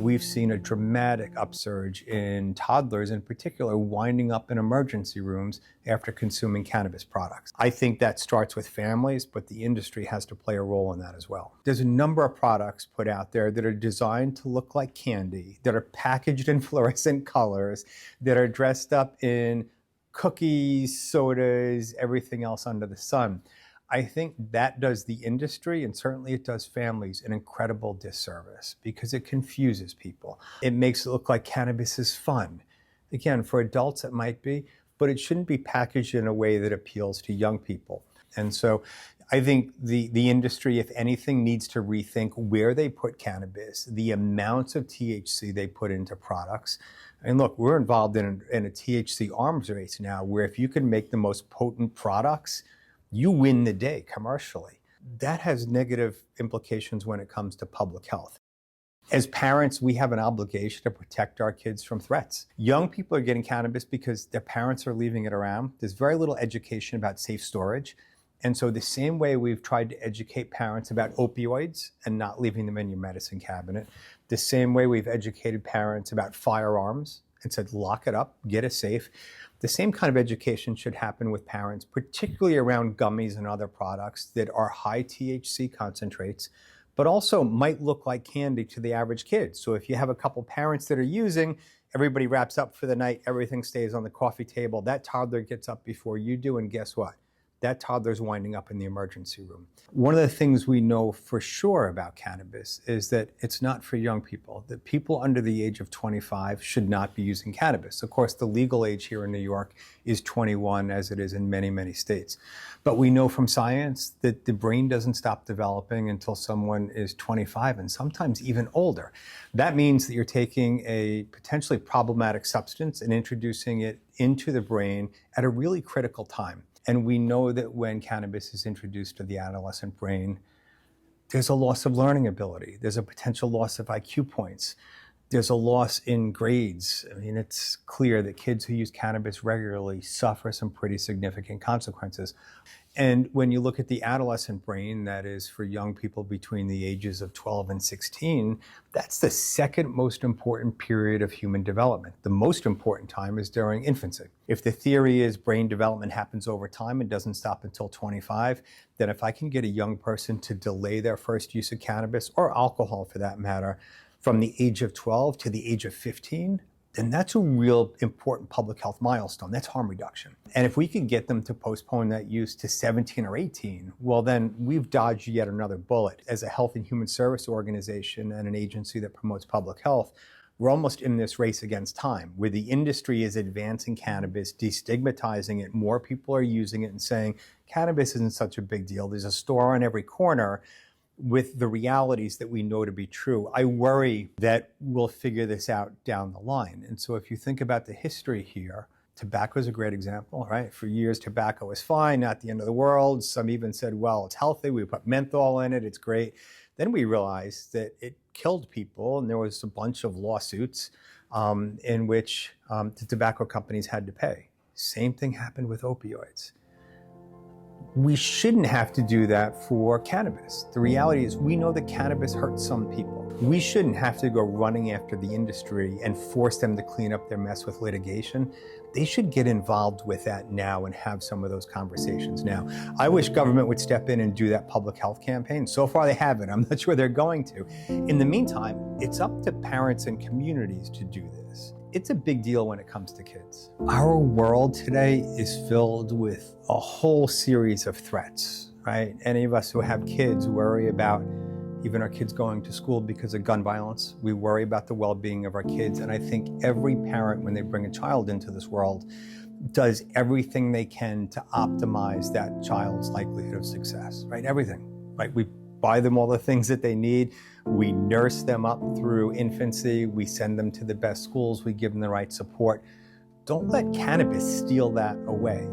we've seen a dramatic upsurge in toddlers in particular winding up in emergency rooms after consuming cannabis products. I think that starts with families, but the industry has to play a role in that as well. There's a number of products put out there that are designed to look like candy, that are packaged in fluorescent colors, that are dressed up in cookies, sodas, everything else under the sun. I think that does the industry, and certainly it does families, an incredible disservice because it confuses people. It makes it look like cannabis is fun. Again, for adults it might be, but it shouldn't be packaged in a way that appeals to young people. And so I think the industry, if anything, needs to rethink where they put cannabis, the amounts of THC they put into products. And look, we're involved in a THC arms race now where if you can make the most potent products, you win the day commercially. That has negative implications when it comes to public health. As parents, we have an obligation to protect our kids from threats. Young people are getting cannabis because their parents are leaving it around. There's very little education about safe storage. And so the same way we've tried to educate parents about opioids and not leaving them in your medicine cabinet, the same way we've educated parents about firearms and said, lock it up, get a safe. The same kind of education should happen with parents, particularly around gummies and other products that are high THC concentrates, but also might look like candy to the average kid. So if you have a couple parents that are using, everybody wraps up for the night, everything stays on the coffee table, that toddler gets up before you do, and guess what? That toddler's winding up in the emergency room. One of the things we know for sure about cannabis is that it's not for young people, that people under the age of 25 should not be using cannabis. Of course, the legal age here in New York is 21, as it is in many, many states. But we know from science that the brain doesn't stop developing until someone is 25 and sometimes even older. That means that you're taking a potentially problematic substance and introducing it into the brain at a really critical time. And we know that when cannabis is introduced to the adolescent brain, there's a loss of learning ability. There's a potential loss of IQ points. There's a loss in grades. I mean, it's clear that kids who use cannabis regularly suffer some pretty significant consequences. And when you look at the adolescent brain, that is for young people between the ages of 12 and 16, that's the second most important period of human development. The most important time is during infancy. If the theory is brain development happens over time and doesn't stop until 25, then if I can get a young person to delay their first use of cannabis, or alcohol for that matter, from the age of 12 to the age of 15, then that's a real important public health milestone. That's harm reduction. And if we can get them to postpone that use to 17 or 18, well, then we've dodged yet another bullet. As a health and human service organization and an agency that promotes public health, we're almost in this race against time, where the industry is advancing cannabis, destigmatizing it. More people are using it and saying, cannabis isn't such a big deal. There's a store on every corner. With the realities that we know to be true, I worry that we'll figure this out down the line. And so if you think about the history here, tobacco is a great example, right? For years, tobacco was fine, not the end of the world. Some even said, well, it's healthy. We put menthol in it. It's great. Then we realized that it killed people, and there was a bunch of lawsuits in which the tobacco companies had to pay. Same thing happened with opioids. We shouldn't have to do that for cannabis. The reality is we know that cannabis hurts some people. We shouldn't have to go running after the industry and force them to clean up their mess with litigation. They should get involved with that now and have some of those conversations now. I wish government would step in and do that public health campaign. So far they haven't. I'm not sure they're going to. In the meantime, it's up to parents and communities to do this. It's a big deal when it comes to kids. Our world today is filled with a whole series of threats, right? Any of us who have kids worry about even our kids going to school because of gun violence. We worry about the well-being of our kids. And I think every parent, when they bring a child into this world, does everything they can to optimize that child's likelihood of success, right? Everything, right? We buy them all the things that they need. We nurse them up through infancy. We send them to the best schools. We give them the right support. Don't let cannabis steal that away.